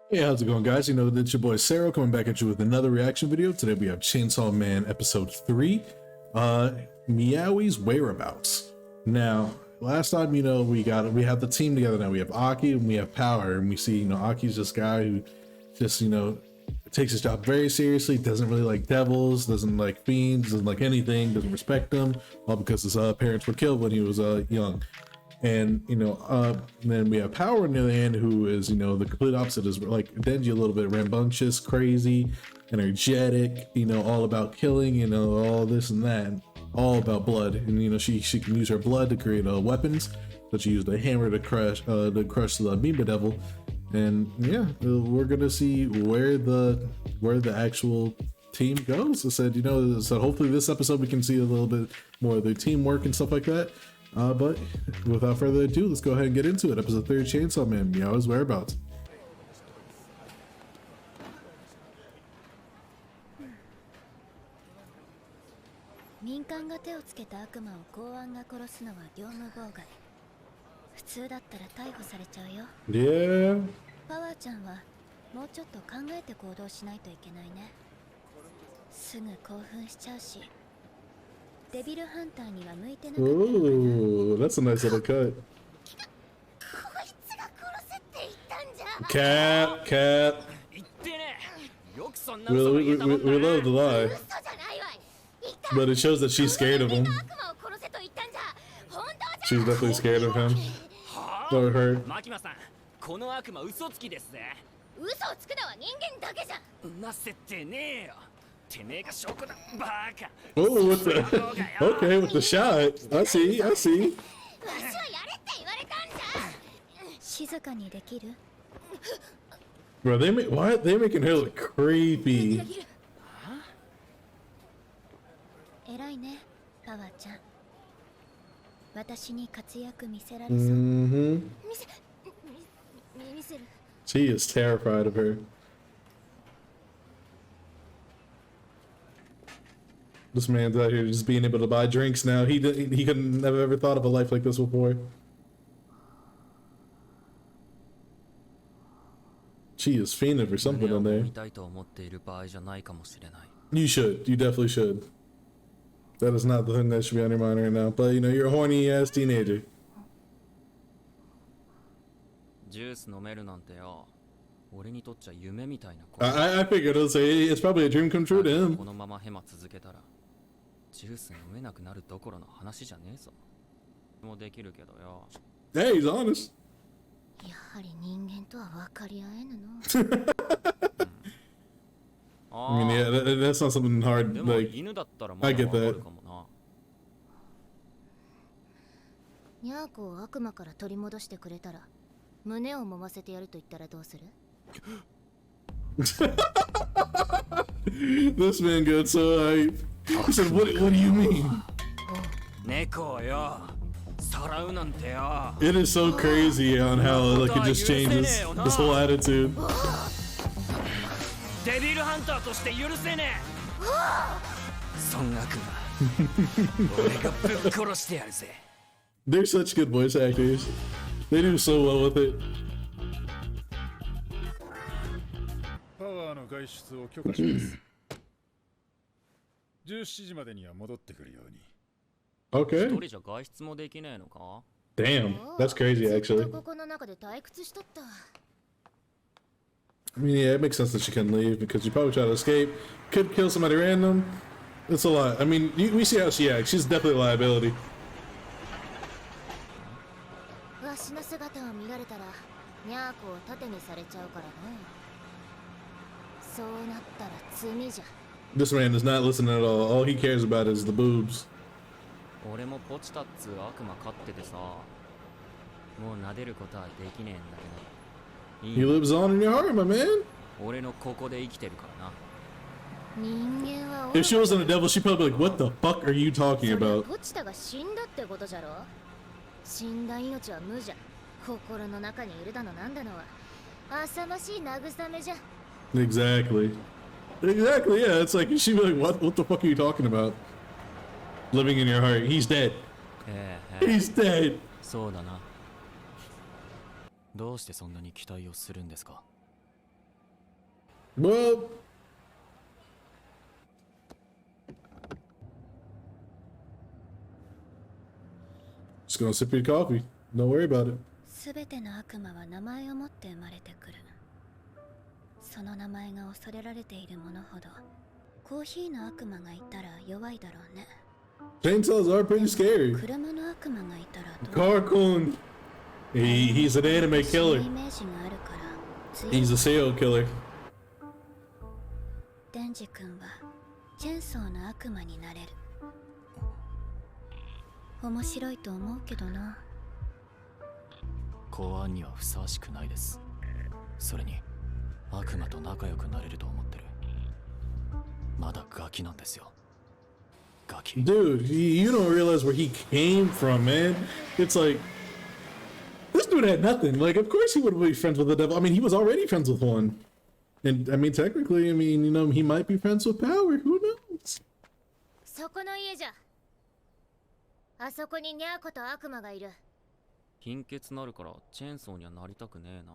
Hey, how's it going, guys? You know, it's your boy Sarah coming back at you with another reaction video. Today we have Chainsaw Man episode 3, Meowie's Whereabouts. Now, last time, you know, we have the team together now. We have Aki and we have Power, and we see, you know, Aki's this guy who just, you know, takes his job very seriously, doesn't really like devils, doesn't like fiends, doesn't like anything, doesn't respect them, all because his parents were killed when he was young. And you know, then we have Power on the other hand, who is, you know, the complete opposite, is like Denji, a little bit rambunctious, crazy, energetic, you know, all about killing, you know, all this and that, all about blood. And you know, she can use her blood to create weapons. So she used a hammer to crush the Makima devil. And yeah, we're gonna see where the actual team goes. I said, you know, so hopefully this episode we can see a little bit more of their teamwork and stuff like that. But without further ado, let's go ahead and get into it. Episode 3 of Chainsaw Man, Meowie's Whereabouts. Yeah. パワーちゃんはもうちょっと考えて行動しないといけないね。すぐ興奮しちゃうし。デビルハンターには向いてなかったのかな。 Ooh, that's a nice little cut. Cap. We love the lie, but it shows that she's scared of him. She's definitely scared of him. Or her. この悪魔嘘つきですぜ。嘘をつくのは人間だけじゃん。なせてねえよ。てめえが証拠だ。バカ。Oh, with the okay, with the shot. I see. わしはやれって言われたんじゃ。静かにできる？ Bro, why are they making her look creepy? 偉いね、パワーちゃん。私に活躍見せられそう。She is terrified of her. This man's out here just being able to buy drinks now. He couldn't have ever thought of a life like this before. She is fiending for something on there. You should. You definitely should. That is not the thing that should be on your mind right now. But you know, you're a horny ass teenager. I figured it'll say it's probably a dream come true to him. Hey, he's honest. I mean, yeah, that's not something hard. Like, I get that. ニャーコを悪魔から取り戻してくれたら胸を揉ませてやると言ったらどうする？ This man got so hype. He said, what do you mean? It is so crazy on how like it just changes this whole attitude. They're such good voice actors. They do so well with it. Okay. Damn, that's crazy actually. I mean, yeah, it makes sense that she couldn't leave because she probably tried to escape. Could kill somebody random. It's a lot. I mean, we see how she acts. She's definitely a liability. This man does not listen at all. All he cares about is the boobs. He lives on in your heart, my man. If she wasn't a devil, she'd probably be like, what the fuck are you talking about? Exactly. Exactly, yeah. It's like, she'd be like, what the fuck are you talking about? Living in your heart. He's dead. He's dead. どうしてそんなに期待をするんですか？ Well, just gonna sip your coffee. Don't worry about it. すべての悪魔は名前を持って生まれてくる。その名前が恐れられているものほどコーヒーの悪魔がいたら弱いだろうね。 Chainsaws are pretty scary. 車の悪魔がいたらどう？ Carcoon. He's an anime その killer. イメージがあるから強い。 He's a serial killer. デンジ君はチェンソーの悪魔になれる。面白いと思うけどな。公安にはふさわしくないです。それに悪魔と仲良くなれると思ってる。まだガキなんですよ。ガキ。 Dude, you don't realize where he came from, man. It's like, this dude had nothing. Like, of course he would be friends with the devil. I mean, he was already friends with one. And, I mean, technically, I mean, you know, he might be friends with power. Who knows? そこの家じゃ。あそこにニャーコと悪魔がいる。貧血なるからチェーンソーにはなりたくねえな。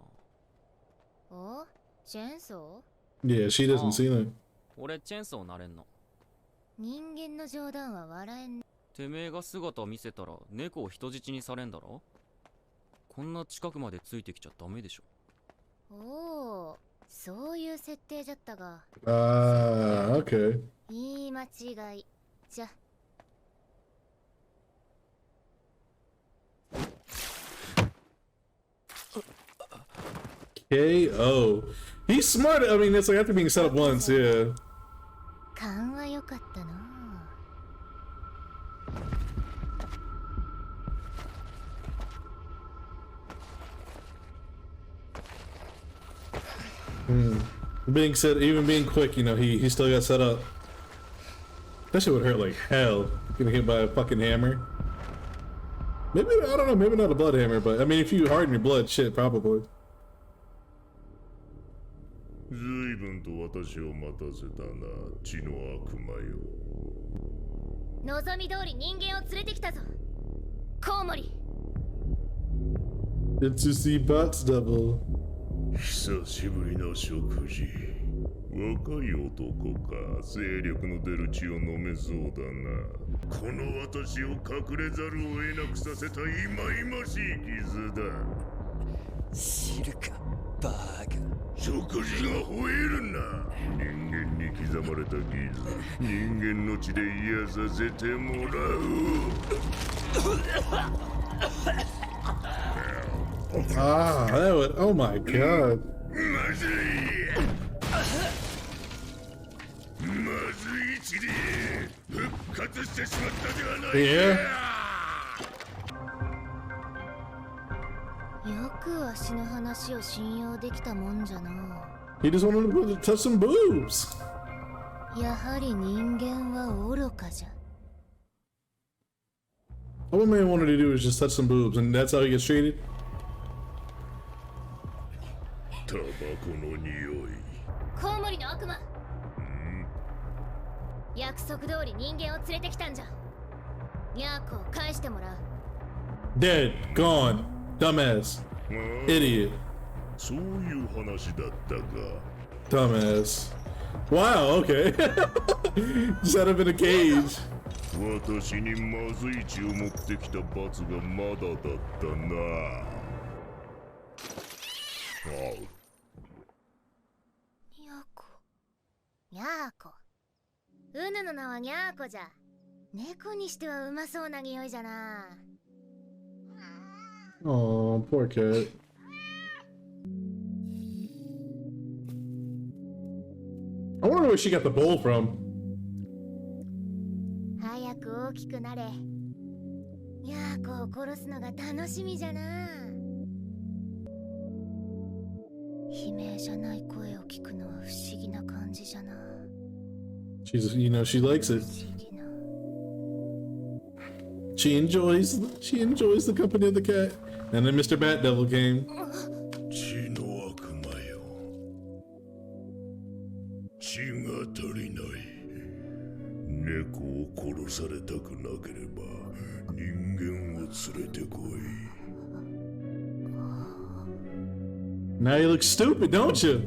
お？チェンソ Yeah, she doesn't see that. 俺チェーンソーなれんの。ー？人間の冗談は笑えん。てめえが姿見せたら猫を人質にされんだろ。こんな近くまでついてきちゃダメでしょ。おお、そういう設定じゃったが。Okay. いい間違い。じゃ。KO. He's smart. I mean, it's like after being set up once, yeah. 勘は良かったな。Being set, even being quick, you know, he still got set up. That shit would hurt like hell. Getting hit by a fucking hammer. Maybe, I don't know, maybe not a blood hammer, but I mean, if you harden your blood, shit, probably. 随分と私を待たせたな、血の悪魔よ。望み通り人間を連れてきたぞ。コウモリ。 It's to see BleachTYBW. 久しぶりの食事。若い男か、精力の出る血を飲めそうだな。この私を隠れざるを得なくさせた忌々しい傷だ。知るか、バーカ。食事が吠えるな。人間に刻まれた傷、人間の血で癒させてもらう。Ah, that would, oh my god. まずい。まずい血で復活してしまったではないか。Yeah. よくわしの話を信用できたもんじゃな。 He just wanted to touch some boobs. やはり人間は愚かじゃ。 All a man wanted to do is just touch some boobs, and that's how he gets treated. タバコの匂い。コウモリの悪魔。約束通り人間を連れてきたんじゃ。ニャーコを返してもらう。 Dead, gone, dumbass, idiot, そういう話だったか。 dumbass. Wow, okay. Just had him in a cage. 私にまずい血を持ってきた罰がまだだったな。ニャーコ。ニャーコ。うぬの名はニャーコじゃ。猫にしてはうまそうな匂いじゃな。 Oh, poor cat. I wonder where she got the bowl from. 早く大きくなれ。ニャーコを殺すのが楽しみじゃな。悲鳴じゃない声を聞くのは不思議な感じじゃな。 She's, you know, she likes it. 不思議な。 She enjoys the company of the cat. And then Mr. Bat Devil came. 血の悪魔よ。血が足りない。猫を殺されたくなければ人間を連れてこい。 Now you look stupid, don't you?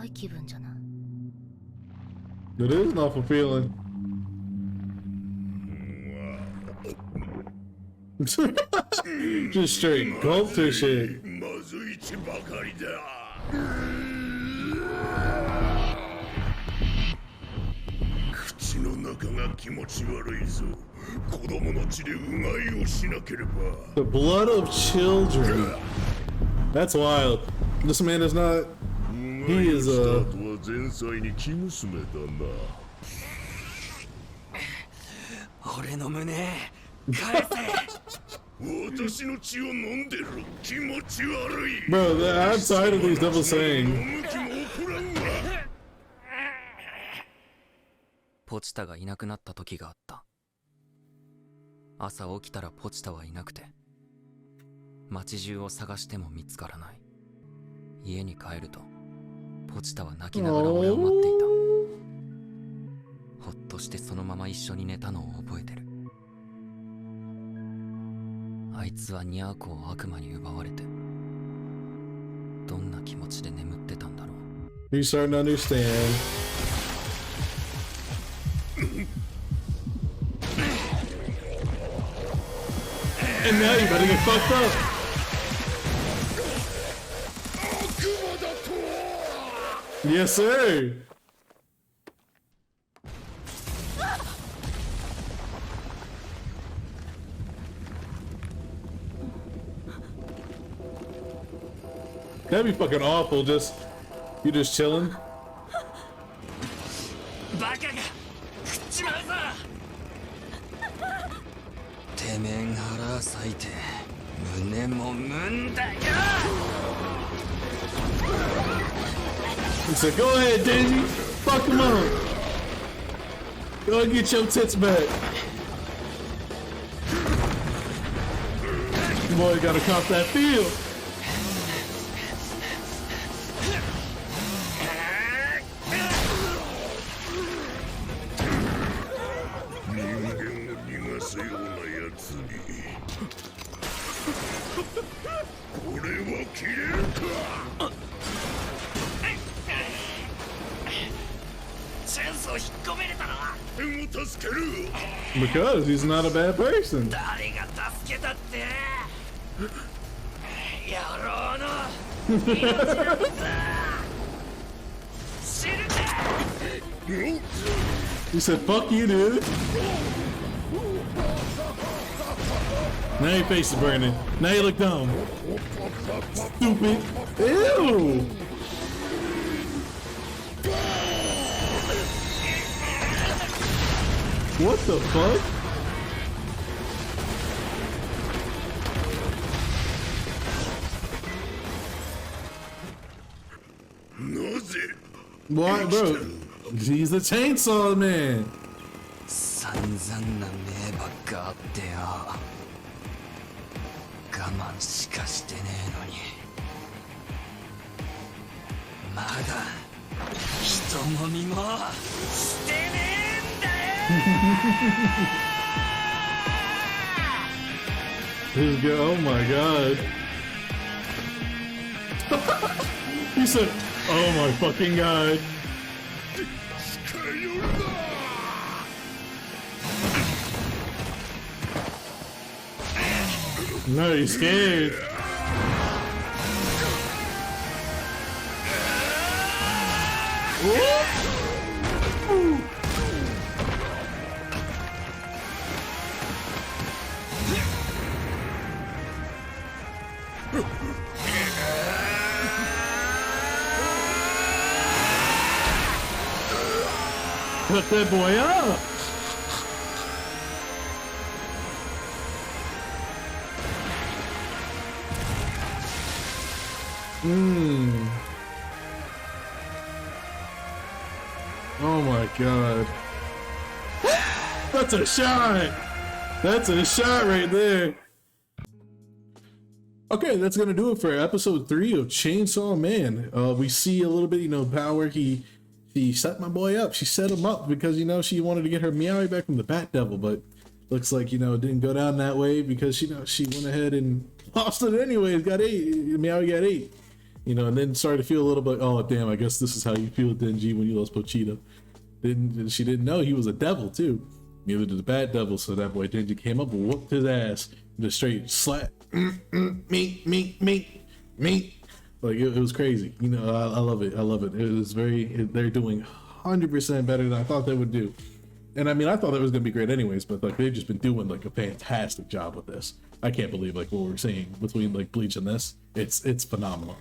い気分じゃな。 It is an awful feeling. Just straight gulp to shit. まずいちばかりだ。口の中が気持ち悪いぞ。子供の血でうがいをしなければ。 The blood of children. That's wild. This man is not. He is スタートは前菜に生娘だな。俺の胸返せ。私の血を飲んでる。気持ち悪い。 Bro, I'm tired of these double saying. 向きも怒らんわ。ポチタがいなくなった時があった。朝起きたらポチタはいなくて、街中を探しても見つからない。家に帰るとポチタは泣きながら俺を待っていた。ほっとしてそのまま一緒に寝たのを覚えてる。あいつはニャーコを悪魔に奪われて、どんな気持ちで眠ってたんだろう。 He's starting to understand. And now you better get fucked up. Yes, sir. That'd be fucking awful. You just chilling. バカが食っちまうぞ。てめえん腹裂いて胸もむんだよ。 He said, "Go ahead, Denji. Fuck him up. Go and get your tits back." Boy, gotta cop that feel. Because he's not a bad person. 誰が助けたって。野郎の命なんだ。死ぬか。 He said, "Fuck you, dude." Now your face is burning. Now you look dumb. Stupid. Ew. What the fuck? Why, bro? He's the chainsaw man. 散々な迷惑があってよ。我慢しかしてねえのに、まだ人もみもしてねえんだよ。He's good. Oh my god. He said, "Oh my fucking god." No, he's scared. Put that boy up. Oh my god. That's a shot. That's a shot right there. Okay, that's gonna do it for episode 3 of Chainsaw Man. We see a little bit, power. He set my boy up. She set him up because she wanted to get her Meowie back from the Bat Devil, but looks like it didn't go down that way because she went ahead and lost it anyways. Got 8. Meowie got 8. You know, and then started to feel a little bit, oh damn, I guess this is how you feel, Denji, when you lost Pochita. She didn't know he was a devil too. Neither did the bad devil, so that boy Denji came up and whooped his ass. Just straight slap. Me. Like it was crazy. You know, I love it. I love it. It was they're doing 100% better than I thought they would do. And I mean, I thought it was gonna be great anyways, but like they've just been doing like a fantastic job with this. I can't believe like what we're seeing between like Bleach and this. It's phenomenal.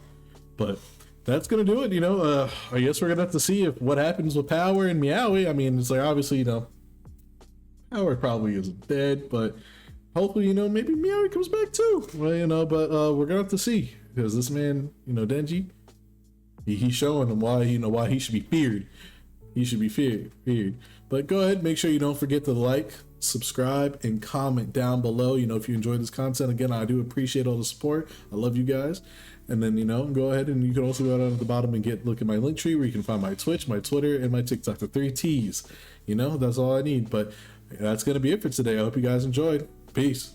But that's gonna do it. You know, I guess we're gonna have to see if what happens with Power and Meowie. I mean, it's like obviously, you know, Power probably isn't dead, but hopefully, you know, maybe Meowie comes back too. Well, you know, but we're gonna have to see, because this man, you know, Denji, he's showing them why, you know, why he should be feared. He should be feared. But go ahead, make sure you don't forget to like, subscribe, and comment down below. You know, if you enjoyed this content, again, I do appreciate all the support. I love you guys. And then, you know, go ahead and you can also go down at the bottom and look at my link tree where you can find my Twitch, my Twitter, and my TikTok, the 3 T's. You know, that's all I need. But that's gonna be it for today. I hope you guys enjoyed. Peace.